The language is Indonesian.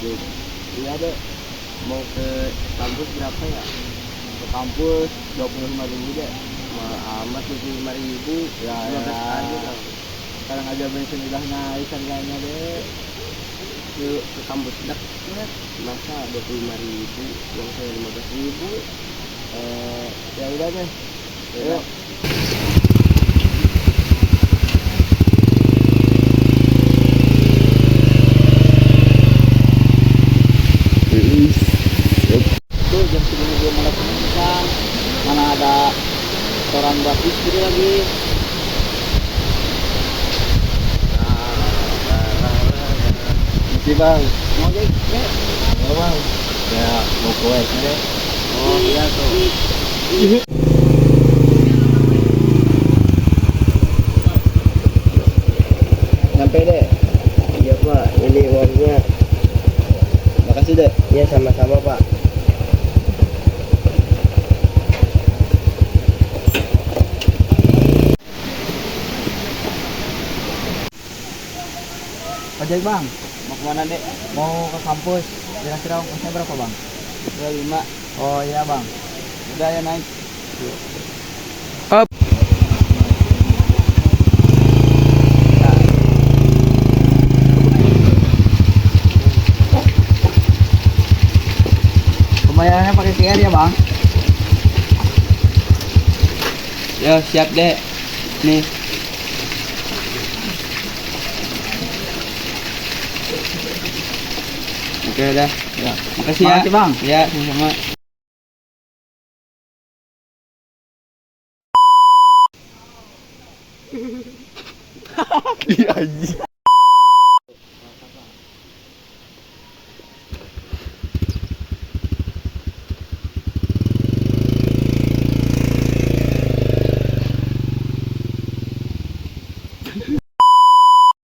Iya deh, mau ke kampus berapa ya? Ke kampus 25.000 deh. Mahal amat 25.000. Ya, 15 aja lah. Sekarang aja bensin udah naik harganya deh. Ke kampus deket, masa 25.000, uang saya 15.000. Ya udah deh. Ayo. Tuh jam segini belum ada penumpang, mana ada orang buat istri lagi. Masih bang, mau jadi mau bang? Ya mau kue deh. Oh iya tuh. Sampai deh. Iya pak, ini uangnya. Makasih deh. Iya sama-sama pak. Ojek bang, mau kemana dek? Mau ke kampus. Kira-kira ongkosnya berapa bang? 25. Oh iya bang. Udah ya naik. Up. Pembayarannya pakai QR ya bang? Ya siap deh. Nih. Oke udah. Ya. Makasih ya. Makasih bang. Ya sama-sama. Iya.